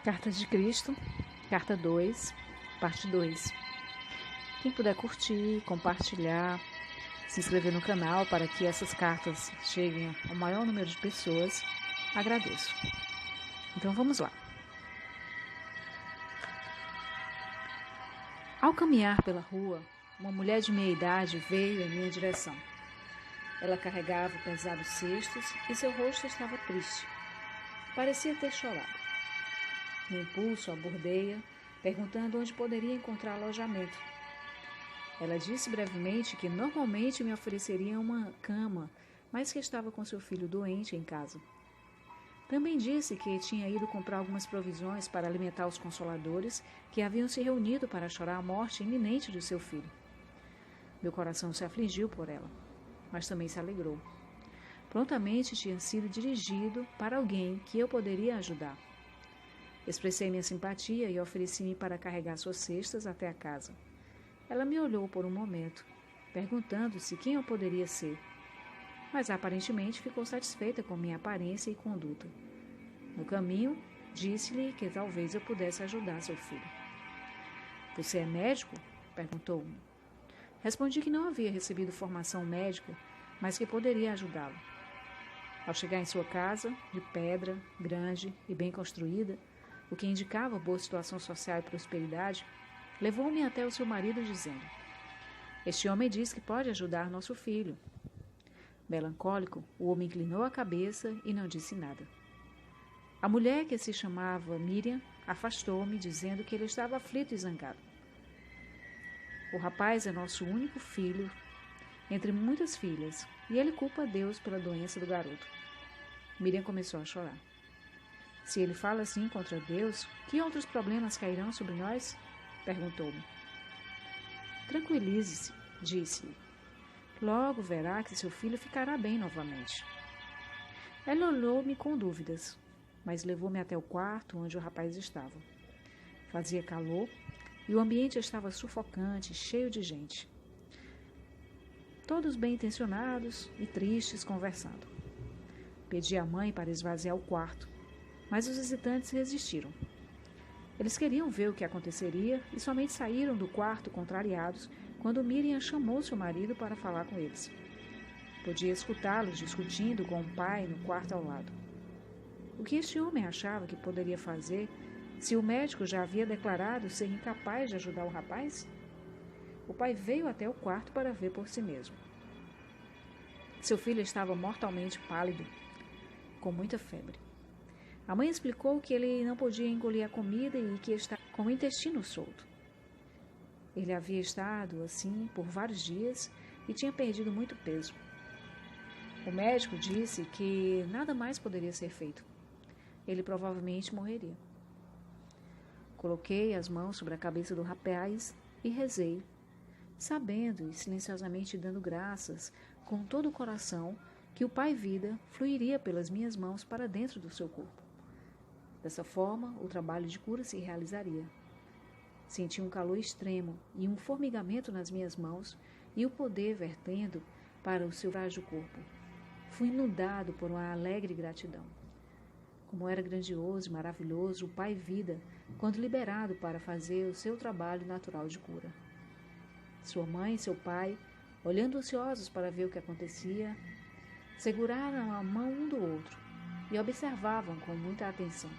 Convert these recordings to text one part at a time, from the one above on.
Cartas de Cristo, Carta 2, Parte 2. Quem puder curtir, compartilhar, se inscrever no canal para que essas cartas cheguem ao maior número de pessoas, agradeço. Então vamos lá. Ao caminhar pela rua, uma mulher de meia idade veio em minha direção. Ela carregava pesados cestos e seu rosto estava triste. Parecia ter chorado. No impulso, abordei-a, perguntando onde poderia encontrar alojamento. Ela disse brevemente que normalmente me ofereceria uma cama, mas que estava com seu filho doente em casa. Também disse que tinha ido comprar algumas provisões para alimentar os consoladores que haviam se reunido para chorar a morte iminente de seu filho. Meu coração se afligiu por ela, mas também se alegrou. Prontamente tinha sido dirigido para alguém que eu poderia ajudar. Expressei minha simpatia e ofereci-me para carregar suas cestas até a casa. Ela me olhou por um momento, perguntando-se quem eu poderia ser, mas aparentemente ficou satisfeita com minha aparência e conduta. No caminho, disse-lhe que talvez eu pudesse ajudar seu filho. "Você é médico?" perguntou-me. Respondi que não havia recebido formação médica, mas que poderia ajudá-lo. Ao chegar em sua casa, de pedra, grande e bem construída, o que indicava boa situação social e prosperidade, levou-me até o seu marido dizendo: "Este homem diz que pode ajudar nosso filho." Melancólico, o homem inclinou a cabeça e não disse nada. A mulher, que se chamava Miriam, afastou-me, dizendo que ele estava aflito e zangado. "O rapaz é nosso único filho, entre muitas filhas, e ele culpa a Deus pela doença do garoto." Miriam começou a chorar. "Se ele fala assim contra Deus, que outros problemas cairão sobre nós?" perguntou-me. "Tranquilize-se", disse-lhe. "Logo verá que seu filho ficará bem novamente." Ela olhou-me com dúvidas, mas levou-me até o quarto onde o rapaz estava. Fazia calor e o ambiente estava sufocante, cheio de gente. Todos bem intencionados e tristes conversando. Pedi à mãe para esvaziar o quarto, mas os visitantes resistiram. Eles queriam ver o que aconteceria e somente saíram do quarto contrariados quando Miriam chamou seu marido para falar com eles. Podia escutá-los discutindo com o pai no quarto ao lado. O que este homem achava que poderia fazer se o médico já havia declarado ser incapaz de ajudar o rapaz? O pai veio até o quarto para ver por si mesmo. Seu filho estava mortalmente pálido, com muita febre. A mãe explicou que ele não podia engolir a comida e que estava com o intestino solto. Ele havia estado assim por vários dias e tinha perdido muito peso. O médico disse que nada mais poderia ser feito. Ele provavelmente morreria. Coloquei as mãos sobre a cabeça do rapaz e rezei, sabendo e silenciosamente dando graças com todo o coração que o Pai Vida fluiria pelas minhas mãos para dentro do seu corpo. Dessa forma, o trabalho de cura se realizaria. Senti um calor extremo e um formigamento nas minhas mãos e o poder vertendo para o seu frágil corpo. Fui inundado por uma alegre gratidão. Como era grandioso e maravilhoso o Pai Vida quando liberado para fazer o seu trabalho natural de cura. Sua mãe e seu pai, olhando ansiosos para ver o que acontecia, seguraram a mão um do outro e observavam com muita atenção.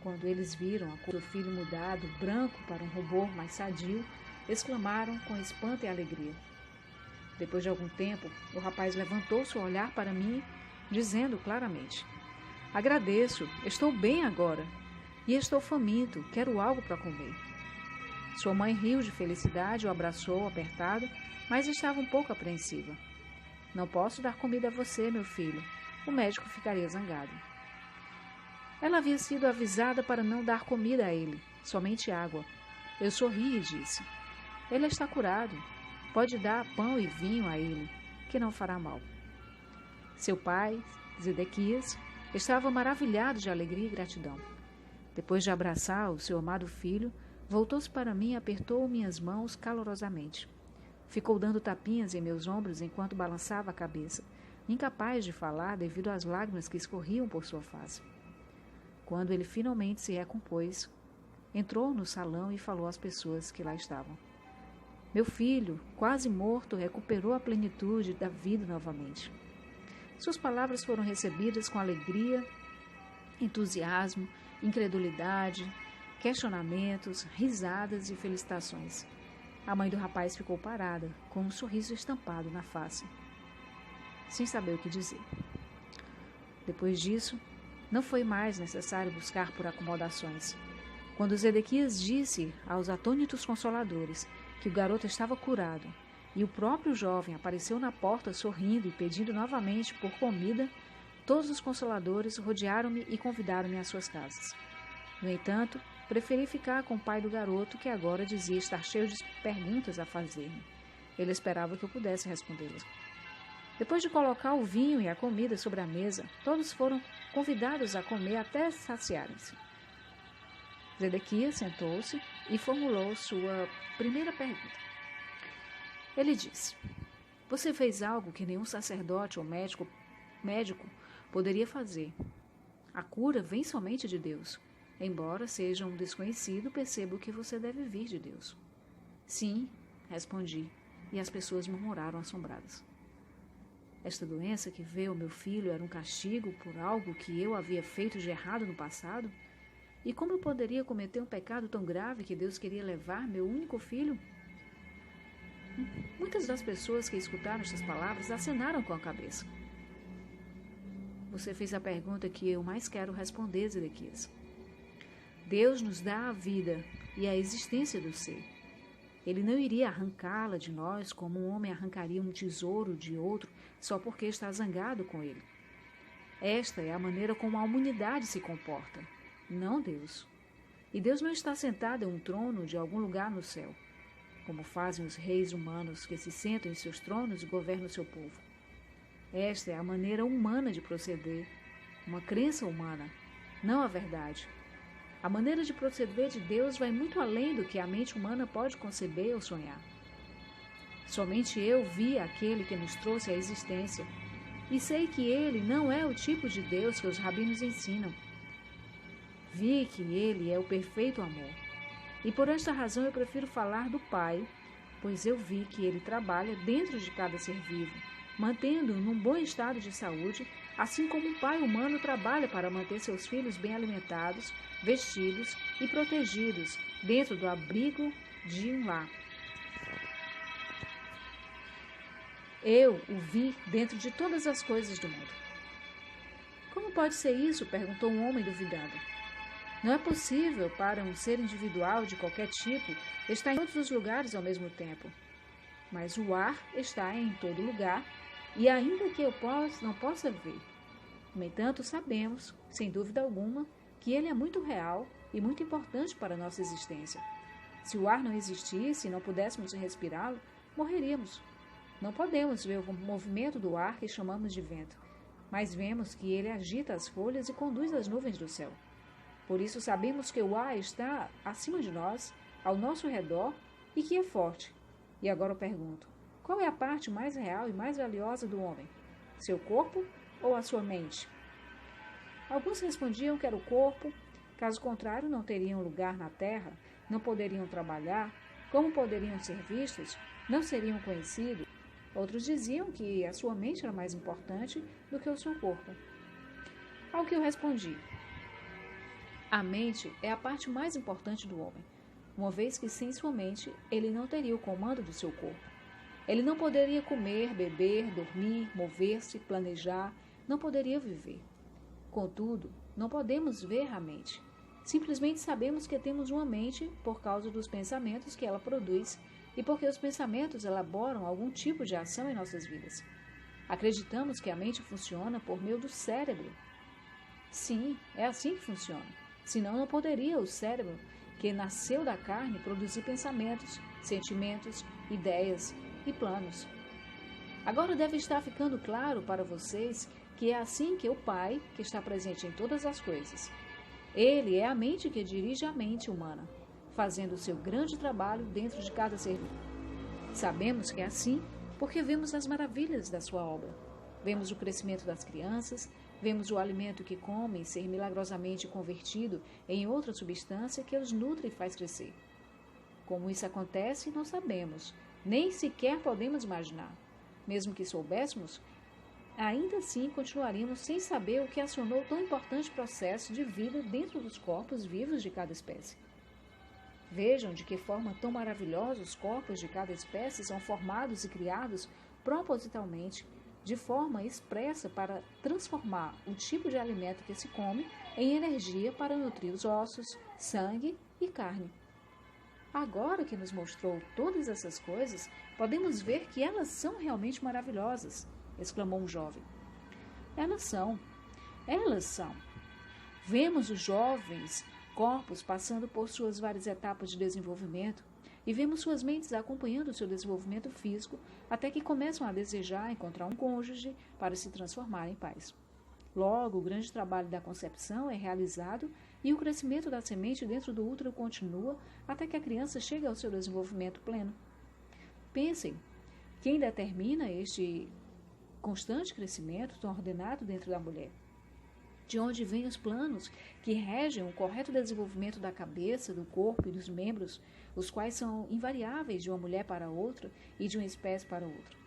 Quando eles viram a cor do filho mudado, branco para um rubor mais sadio, exclamaram com espanto e alegria. Depois de algum tempo, o rapaz levantou seu olhar para mim, dizendo claramente: "Agradeço, estou bem agora, e estou faminto, quero algo para comer." Sua mãe riu de felicidade e o abraçou apertado, mas estava um pouco apreensiva. "Não posso dar comida a você, meu filho. O médico ficaria zangado." Ela havia sido avisada para não dar comida a ele, somente água. Eu sorri e disse: "Ele está curado. Pode dar pão e vinho a ele, que não fará mal." Seu pai, Zedequias, estava maravilhado de alegria e gratidão. Depois de abraçar o seu amado filho, voltou-se para mim e apertou minhas mãos calorosamente. Ficou dando tapinhas em meus ombros enquanto balançava a cabeça, incapaz de falar devido às lágrimas que escorriam por sua face. quando ele finalmente se recompôs, entrou no salão e falou às pessoas que lá estavam. Meu filho, quase morto, recuperou a plenitude da vida novamente. Suas palavras foram recebidas com alegria, entusiasmo, incredulidade, questionamentos, risadas e felicitações. A mãe do rapaz ficou parada, com um sorriso estampado na face, sem saber o que dizer. Depois disso, não foi mais necessário buscar por acomodações. Quando Zedequias disse aos atônitos consoladores que o garoto estava curado e o próprio jovem apareceu na porta sorrindo e pedindo novamente por comida, todos os consoladores rodearam-me e convidaram-me às suas casas. No entanto, preferi ficar com o pai do garoto, que agora dizia estar cheio de perguntas a fazer-me. Ele esperava que eu pudesse respondê-las. Depois de colocar o vinho e a comida sobre a mesa, todos foram convidados a comer até saciarem-se. Zedequias sentou-se e formulou sua primeira pergunta. Ele disse: Você fez algo que nenhum sacerdote ou médico poderia fazer. A cura vem somente de Deus. Embora seja um desconhecido, percebo que você deve vir de Deus. Sim, respondi, e as pessoas murmuraram assombradas. Esta doença que veio ao meu filho era um castigo por algo que eu havia feito de errado no passado? E como eu poderia cometer um pecado tão grave que Deus queria levar meu único filho? Muitas das pessoas que escutaram estas palavras acenaram com a cabeça. Você fez a pergunta que eu mais quero responder, Zedequias. Deus nos dá a vida e a existência do ser. Ele não iria arrancá-la de nós como um homem arrancaria um tesouro de outro só porque está zangado com ele. Esta é a maneira como a humanidade se comporta, não Deus. E Deus não está sentado em um trono de algum lugar no céu, como fazem os reis humanos que se sentam em seus tronos e governam seu povo. Esta é a maneira humana de proceder, uma crença humana, não a verdade. A maneira de proceder de Deus vai muito além do que a mente humana pode conceber ou sonhar. Somente eu vi aquele que nos trouxe à existência e sei que ele não é o tipo de Deus que os rabinos ensinam. Vi que ele é o perfeito amor. E por esta razão eu prefiro falar do Pai, pois eu vi que ele trabalha dentro de cada ser vivo, mantendo-o num bom estado de saúde, assim como um pai humano trabalha para manter seus filhos bem alimentados, vestidos e protegidos dentro do abrigo de um lar. Eu o vi dentro de todas as coisas do mundo. Como pode ser isso? Perguntou um homem duvidando. Não é possível para um ser individual de qualquer tipo estar em todos os lugares ao mesmo tempo. Mas o ar está em todo lugar e ainda que eu não possa ver. No entanto, sabemos, sem dúvida alguma, que ele é muito real e muito importante para a nossa existência. Se o ar não existisse e não pudéssemos respirá-lo, morreríamos. Não podemos ver o movimento do ar que chamamos de vento, mas vemos que ele agita as folhas e conduz as nuvens do céu. Por isso sabemos que o ar está acima de nós, ao nosso redor, e que é forte. E agora eu pergunto, qual é a parte mais real e mais valiosa do homem? Seu corpo ou a sua mente? Alguns respondiam que era o corpo, caso contrário não teriam lugar na terra, não poderiam trabalhar, como poderiam ser vistos, não seriam conhecidos. Outros diziam que a sua mente era mais importante do que o seu corpo. Ao que eu respondi, a mente é a parte mais importante do homem, uma vez que sem sua mente ele não teria o comando do seu corpo. Ele não poderia comer, beber, dormir, mover-se, planejar, não poderia viver. Contudo, não podemos ver a mente. Simplesmente sabemos que temos uma mente por causa dos pensamentos que ela produz e porque os pensamentos elaboram algum tipo de ação em nossas vidas. Acreditamos que a mente funciona por meio do cérebro. Sim, é assim que funciona. Senão não poderia o cérebro, que nasceu da carne, produzir pensamentos, sentimentos, ideias e planos. Agora deve estar ficando claro para vocês que é assim que o Pai, que está presente em todas as coisas. Ele é a mente que dirige a mente humana, fazendo o seu grande trabalho dentro de cada ser vivo. Sabemos que é assim porque vemos as maravilhas da sua obra. Vemos o crescimento das crianças, Vemos o alimento que comem ser milagrosamente convertido em outra substância que os nutre e faz crescer. Como isso acontece, não sabemos, nem sequer podemos imaginar. Mesmo que soubéssemos, ainda assim continuaríamos sem saber o que acionou tão importante processo de vida dentro dos corpos vivos de cada espécie. Vejam de que forma tão maravilhosa os corpos de cada espécie são formados e criados propositalmente, de forma expressa para transformar o tipo de alimento que se come em energia para nutrir os ossos, sangue e carne. Agora que nos mostrou todas essas coisas, podemos ver que elas são realmente maravilhosas, exclamou um jovem. Elas são. Vemos os jovens corpos passando por suas várias etapas de desenvolvimento e vemos suas mentes acompanhando o seu desenvolvimento físico até que começam a desejar encontrar um cônjuge para se transformar em pais. Logo, o grande trabalho da concepção é realizado e o crescimento da semente dentro do útero continua até que a criança chegue ao seu desenvolvimento pleno. Pensem, quem determina este constante crescimento tão ordenado dentro da mulher? De onde vêm os planos que regem o correto desenvolvimento da cabeça, do corpo e dos membros, os quais são invariáveis de uma mulher para outra e de uma espécie para outra?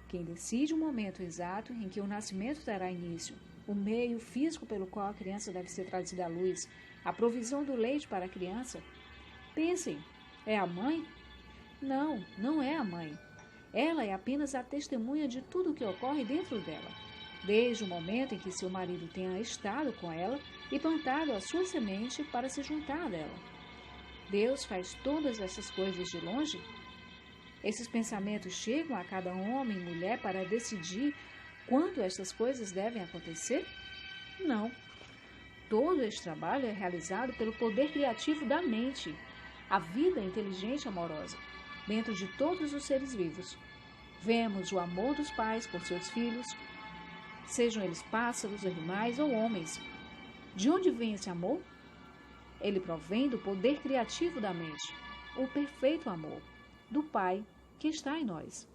Quem decide o momento exato em que o nascimento terá início, o meio físico pelo qual a criança deve ser trazida à luz, a provisão do leite para a criança? Pensem, é a mãe? Não, não é a mãe. Ela é apenas a testemunha de tudo o que ocorre dentro dela, desde o momento em que seu marido tenha estado com ela e plantado a sua semente para se juntar a dela. Deus faz todas essas coisas de longe? Esses pensamentos chegam a cada homem e mulher para decidir quando estas coisas devem acontecer? Não. Todo este trabalho é realizado pelo poder criativo da mente, a vida inteligente e amorosa, dentro de todos os seres vivos. Vemos o amor dos pais por seus filhos, sejam eles pássaros, animais ou homens. De onde vem esse amor? Ele provém do poder criativo da mente, o perfeito amor, do Pai que está em nós.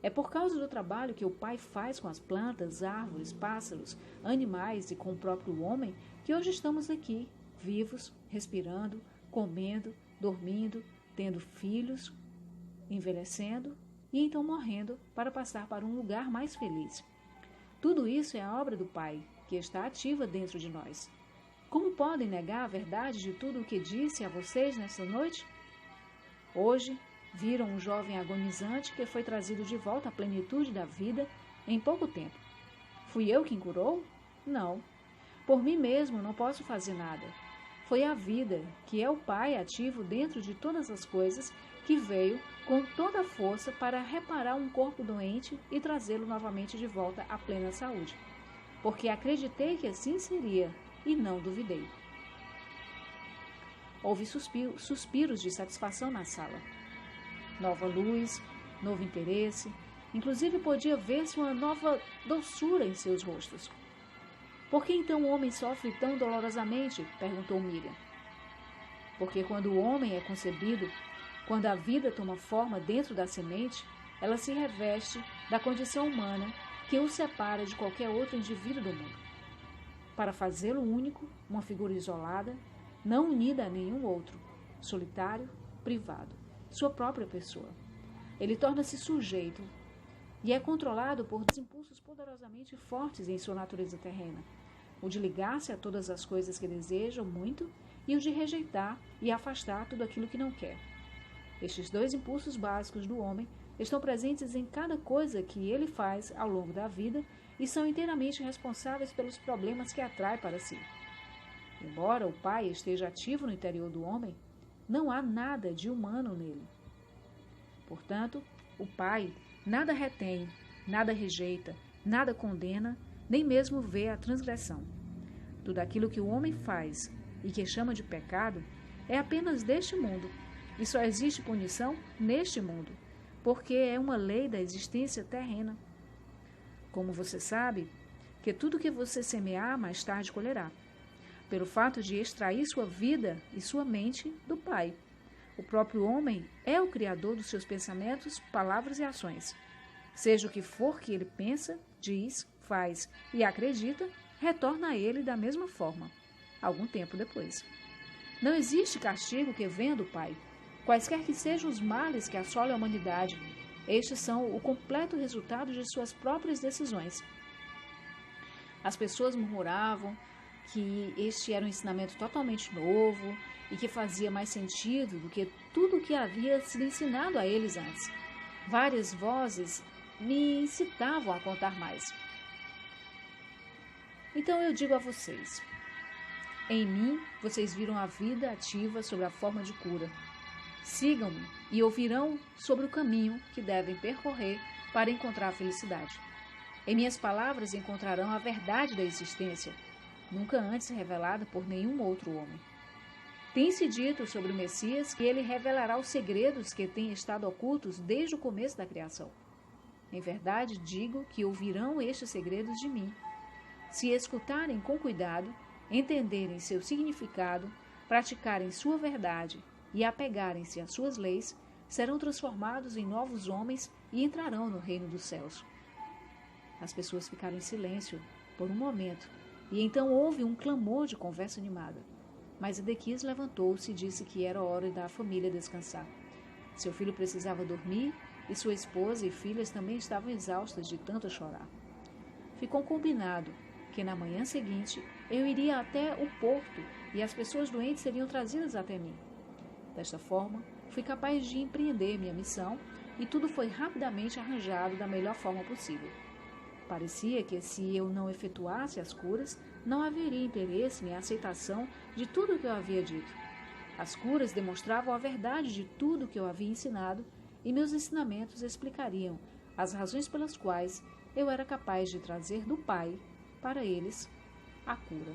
É por causa do trabalho que o Pai faz com as plantas, árvores, pássaros, animais e com o próprio homem que hoje estamos aqui, vivos, respirando, comendo, dormindo, tendo filhos, envelhecendo e então morrendo para passar para um lugar mais feliz. Tudo isso é a obra do Pai, que está ativa dentro de nós. Como podem negar a verdade de tudo o que disse a vocês nesta noite? Hoje, viram um jovem agonizante que foi trazido de volta à plenitude da vida em pouco tempo. Fui eu quem curou? Não. Por mim mesmo não posso fazer nada. Foi a vida, que é o Pai ativo dentro de todas as coisas, que veio com toda a força para reparar um corpo doente e trazê-lo novamente de volta à plena saúde. Porque acreditei que assim seria e não duvidei. Houve suspiros de satisfação na sala. Nova luz, novo interesse, inclusive podia ver-se uma nova doçura em seus rostos. Por que então o homem sofre tão dolorosamente? Perguntou Miriam. Porque quando o homem é concebido, quando a vida toma forma dentro da semente, ela se reveste da condição humana que o separa de qualquer outro indivíduo do mundo. Para fazê-lo único, uma figura isolada, não unida a nenhum outro, solitário, privado, sua própria pessoa. Ele torna-se sujeito e é controlado por impulsos poderosamente fortes em sua natureza terrena, o de ligar-se a todas as coisas que desejam muito e o de rejeitar e afastar tudo aquilo que não quer. Estes dois impulsos básicos do homem estão presentes em cada coisa que ele faz ao longo da vida e são inteiramente responsáveis pelos problemas que atrai para si. Embora o Pai esteja ativo no interior do homem, não há nada de humano nele. Portanto, o Pai nada retém, nada rejeita, nada condena, nem mesmo vê a transgressão. Tudo aquilo que o homem faz e que chama de pecado é apenas deste mundo, e só existe punição neste mundo, porque é uma lei da existência terrena. Como você sabe, que tudo que você semear, mais tarde colherá, pelo fato de extrair sua vida e sua mente do Pai. O próprio homem é o criador dos seus pensamentos, palavras e ações. Seja o que for que ele pensa, diz, faz e acredita, retorna a ele da mesma forma, algum tempo depois. Não existe castigo que venha do Pai. Quaisquer que sejam os males que assolem a humanidade, estes são o completo resultado de suas próprias decisões. As pessoas murmuravam que este era um ensinamento totalmente novo e que fazia mais sentido do que tudo o que havia sido ensinado a eles antes. Várias vozes me incitavam a contar mais. Então eu digo a vocês: em mim vocês viram a vida ativa sob a forma de cura. Sigam-me e ouvirão sobre o caminho que devem percorrer para encontrar a felicidade. Em minhas palavras encontrarão a verdade da existência, nunca antes revelada por nenhum outro homem. Tem-se dito sobre o Messias que ele revelará os segredos que têm estado ocultos desde o começo da criação. Em verdade, digo que ouvirão estes segredos de mim. Se escutarem com cuidado, entenderem seu significado, praticarem sua verdade e apegarem-se às suas leis, serão transformados em novos homens e entrarão no reino dos céus. As pessoas ficaram em silêncio por um momento, e então houve um clamor de conversa animada. Mas Edequias levantou-se e disse que era hora da família descansar. Seu filho precisava dormir e sua esposa e filhas também estavam exaustas de tanto chorar. Ficou combinado que na manhã seguinte eu iria até o porto e as pessoas doentes seriam trazidas até mim. Desta forma, fui capaz de empreender minha missão e tudo foi rapidamente arranjado da melhor forma possível. Parecia que se eu não efetuasse as curas, não haveria interesse nem aceitação de tudo o que eu havia dito. As curas demonstravam a verdade de tudo o que eu havia ensinado e meus ensinamentos explicariam as razões pelas quais eu era capaz de trazer do Pai para eles a cura.